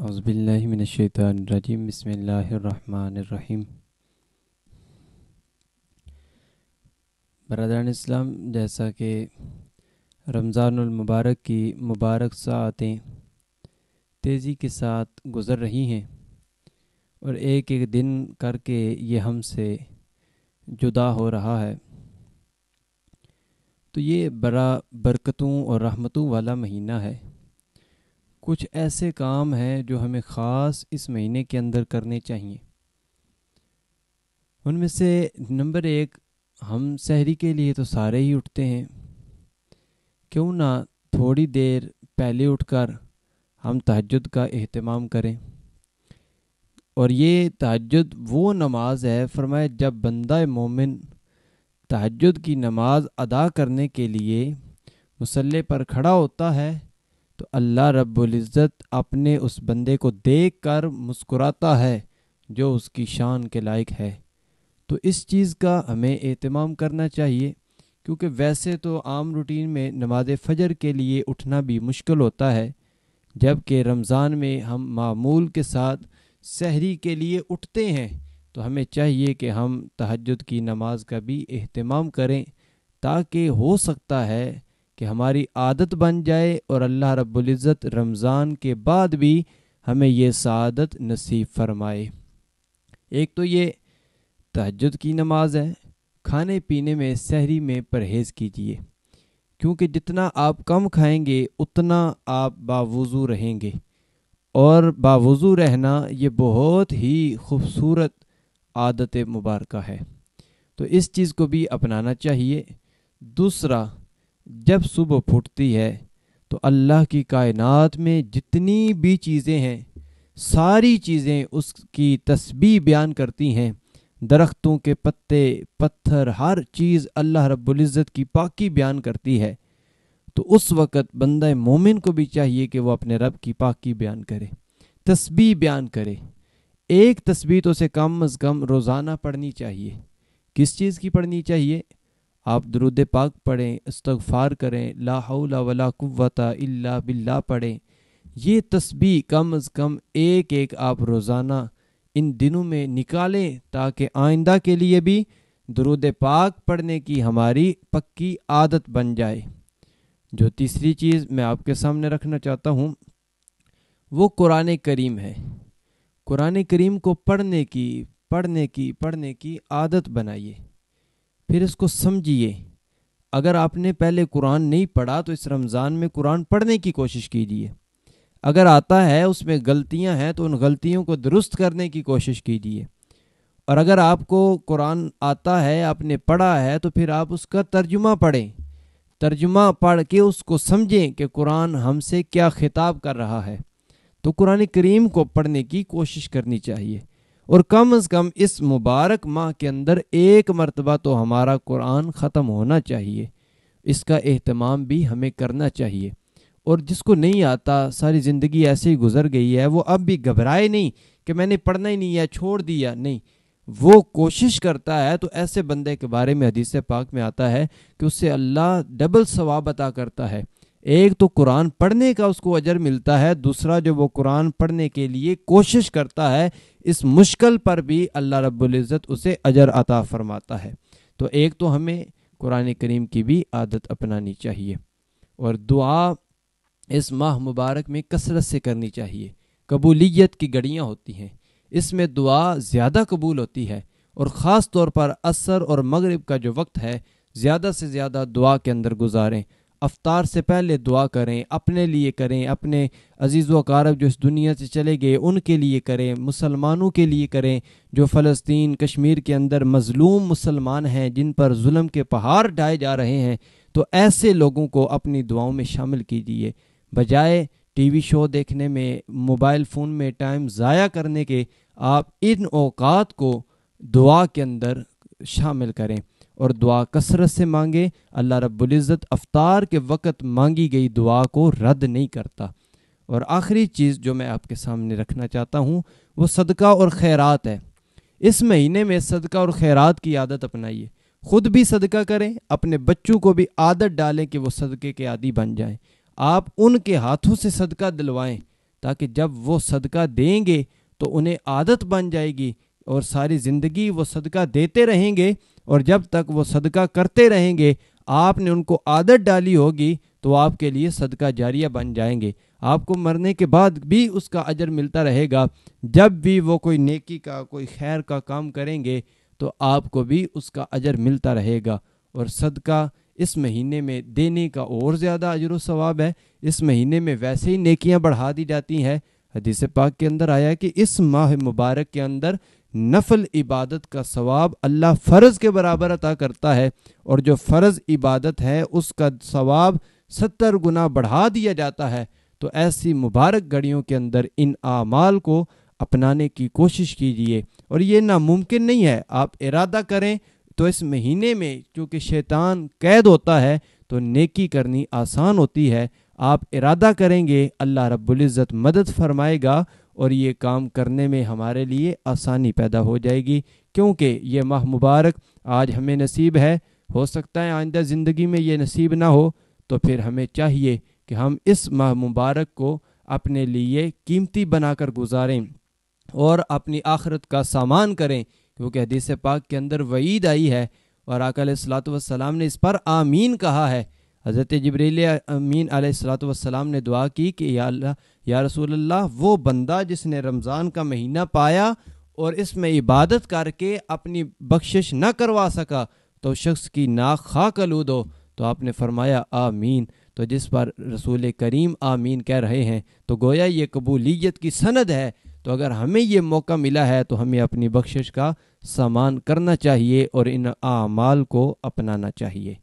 اعوذ باللہ من الشیطان الرجیم بسم اللہ الرحمن الرحیم۔ برادران اسلام، جیسا کہ رمضان المبارک کی مبارک ساعتیں تیزی کے ساتھ گزر رہی ہیں اور ایک ایک دن کر کے یہ ہم سے جدا ہو رہا ہے، تو یہ بڑا برکتوں اور رحمتوں والا مہینہ ہے۔ کچھ ایسے کام ہیں جو ہمیں خاص اس مہینے کے اندر کرنے چاہیے۔ ان میں سے نمبر 1، ہم سحری کے لیے تو سارے ہی اٹھتے ہیں، کیوں نہ تھوڑی دیر پہلے اٹھ کر ہم تہجد کا اہتمام کریں۔ اور یہ تہجد وہ نماز ہے، فرمایا جب بندہ مومن تہجد کی نماز ادا کرنے کے لیے مصلی پر کھڑا ہوتا ہے تو اللہ رب العزت اپنے اس بندے کو دیکھ کر مسکراتا ہے جو اس کی شان کے لائق ہے۔ تو اس چیز کا ہمیں اہتمام کرنا چاہیے، کیونکہ ویسے تو عام روٹین میں نماز فجر کے لیے اٹھنا بھی مشکل ہوتا ہے، جبکہ رمضان میں ہم معمول کے ساتھ سحری کے لیے اٹھتے ہیں، تو ہمیں چاہیے کہ ہم تہجد کی نماز کا بھی اہتمام کریں، تاکہ ہو سکتا ہے کہ ہماری عادت بن جائے اور اللہ رب العزت رمضان کے بعد بھی ہمیں یہ سعادت نصیب فرمائے۔ ایک تو یہ تہجد کی نماز ہے۔ کھانے پینے میں سحری میں پرہیز کیجیے، کیونکہ جتنا آپ کم کھائیں گے اتنا آپ باوضو رہیں گے، اور باوضو رہنا یہ بہت ہی خوبصورت عادت مبارکہ ہے، تو اس چیز کو بھی اپنانا چاہیے۔ دوسرا، جب صبح پھوٹتی ہے تو اللہ کی کائنات میں جتنی بھی چیزیں ہیں ساری چیزیں اس کی تسبیح بیان کرتی ہیں۔ درختوں کے پتے، پتھر، ہر چیز اللہ رب العزت کی پاکی بیان کرتی ہے، تو اس وقت بندہ مومن کو بھی چاہیے کہ وہ اپنے رب کی پاکی بیان کرے، تسبیح بیان کرے۔ ایک تسبیح تو سے کم از کم روزانہ پڑھنی چاہیے۔ کس چیز کی پڑھنی چاہیے؟ آپ درود پاک پڑھیں، استغفار کریں، لا حول ولا قوت الا باللہ پڑھیں۔ یہ تسبیح کم از کم ایک آپ روزانہ ان دنوں میں نکالیں، تاکہ آئندہ کے لیے بھی درود پاک پڑھنے کی ہماری پکی عادت بن جائے۔ جو تیسری چیز میں آپ کے سامنے رکھنا چاہتا ہوں وہ قرآن کریم ہے۔ قرآن کریم کو پڑھنے کی عادت بنائیے، پھر اس کو سمجھیے۔ اگر آپ نے پہلے قرآن نہیں پڑھا تو اس رمضان میں قرآن پڑھنے کی کوشش کیجیے۔ اگر آتا ہے اس میں غلطیاں ہیں تو ان غلطیوں کو درست کرنے کی کوشش کیجیے، اور اگر آپ کو قرآن آتا ہے، آپ نے پڑھا ہے، تو پھر آپ اس کا ترجمہ پڑھیں، ترجمہ پڑھ کے اس کو سمجھیں کہ قرآن ہم سے کیا خطاب کر رہا ہے۔ تو قرآن کریم کو پڑھنے کی کوشش کرنی چاہیے، اور کم از کم اس مبارک ماہ کے اندر ایک مرتبہ تو ہمارا قرآن ختم ہونا چاہیے۔ اس کا اہتمام بھی ہمیں کرنا چاہیے۔ اور جس کو نہیں آتا، ساری زندگی ایسے ہی گزر گئی ہے، وہ اب بھی گھبرائے نہیں کہ میں نے پڑھنا ہی نہیں ہے، چھوڑ دیا، نہیں، وہ کوشش کرتا ہے، تو ایسے بندے کے بارے میں حدیث پاک میں آتا ہے کہ اس سے اللہ ڈبل ثواب عطا کرتا ہے۔ ایک تو قرآن پڑھنے کا اس کو اجر ملتا ہے، دوسرا جو وہ قرآن پڑھنے کے لیے کوشش کرتا ہے اس مشکل پر بھی اللہ رب العزت اسے اجر عطا فرماتا ہے۔ تو ایک تو ہمیں قرآن کریم کی بھی عادت اپنانی چاہیے، اور دعا اس ماہ مبارک میں کثرت سے کرنی چاہیے۔ قبولیت کی گھڑیاں ہوتی ہیں، اس میں دعا زیادہ قبول ہوتی ہے، اور خاص طور پر عصر اور مغرب کا جو وقت ہے زیادہ سے زیادہ دعا کے اندر گزاریں۔ افطار سے پہلے دعا کریں، اپنے لیے کریں، اپنے عزیز و اقارب جو اس دنیا سے چلے گئے ان کے لیے کریں، مسلمانوں کے لیے کریں، جو فلسطین کشمیر کے اندر مظلوم مسلمان ہیں جن پر ظلم کے پہاڑ ڈھائے جا رہے ہیں، تو ایسے لوگوں کو اپنی دعاؤں میں شامل کیجیے۔ بجائے ٹی وی شو دیکھنے میں، موبائل فون میں ٹائم ضائع کرنے کے، آپ ان اوقات کو دعا کے اندر شامل کریں، اور دعا کثرت سے مانگیں۔ اللہ رب العزت افطار کے وقت مانگی گئی دعا کو رد نہیں کرتا۔ اور آخری چیز جو میں آپ کے سامنے رکھنا چاہتا ہوں وہ صدقہ اور خیرات ہے۔ اس مہینے میں صدقہ اور خیرات کی عادت اپنائیے، خود بھی صدقہ کریں، اپنے بچوں کو بھی عادت ڈالیں کہ وہ صدقے کے عادی بن جائیں۔ آپ ان کے ہاتھوں سے صدقہ دلوائیں تاکہ جب وہ صدقہ دیں گے تو انہیں عادت بن جائے گی اور ساری زندگی وہ صدقہ دیتے رہیں گے، اور جب تک وہ صدقہ کرتے رہیں گے آپ نے ان کو عادت ڈالی ہوگی تو آپ کے لیے صدقہ جاریہ بن جائیں گے، آپ کو مرنے کے بعد بھی اس کا اجر ملتا رہے گا۔ جب بھی وہ کوئی نیکی کا کوئی خیر کا کام کریں گے تو آپ کو بھی اس کا اجر ملتا رہے گا۔ اور صدقہ اس مہینے میں دینے کا اور زیادہ اجر و ثواب ہے، اس مہینے میں ویسے ہی نیکیاں بڑھا دی جاتی ہیں۔ حدیث پاک کے اندر آیا کہ اس ماہ مبارک کے اندر نفل عبادت کا ثواب اللہ فرض کے برابر عطا کرتا ہے، اور جو فرض عبادت ہے اس کا ثواب 70 گنا بڑھا دیا جاتا ہے۔ تو ایسی مبارک گھڑیوں کے اندر ان اعمال کو اپنانے کی کوشش کیجئے، اور یہ ناممکن نہیں ہے، آپ ارادہ کریں تو اس مہینے میں چونکہ شیطان قید ہوتا ہے تو نیکی کرنی آسان ہوتی ہے۔ آپ ارادہ کریں گے اللہ رب العزت مدد فرمائے گا اور یہ کام کرنے میں ہمارے لیے آسانی پیدا ہو جائے گی، کیونکہ یہ ماہ مبارک آج ہمیں نصیب ہے، ہو سکتا ہے آئندہ زندگی میں یہ نصیب نہ ہو، تو پھر ہمیں چاہیے کہ ہم اس ماہ مبارک کو اپنے لیے قیمتی بنا کر گزاریں اور اپنی آخرت کا سامان کریں، کیونکہ حدیث پاک کے اندر وعید آئی ہے اور آقا علیہ الصلوۃ والسلام نے اس پر آمین کہا ہے۔ حضرت جبریل امین علیہ الصلوۃ والسلام نے دعا کی کہ یا اللہ، یا رسول اللہ، وہ بندہ جس نے رمضان کا مہینہ پایا اور اس میں عبادت کر کے اپنی بخشش نہ کروا سکا تو شخص کی ناک خاک آلود ہو۔ تو آپ نے فرمایا آمین، تو جس پر رسول کریم آمین کہہ رہے ہیں تو گویا یہ قبولیت کی سند ہے۔ تو اگر ہمیں یہ موقع ملا ہے تو ہمیں اپنی بخشش کا سامان کرنا چاہیے اور ان اعمال کو اپنانا چاہیے۔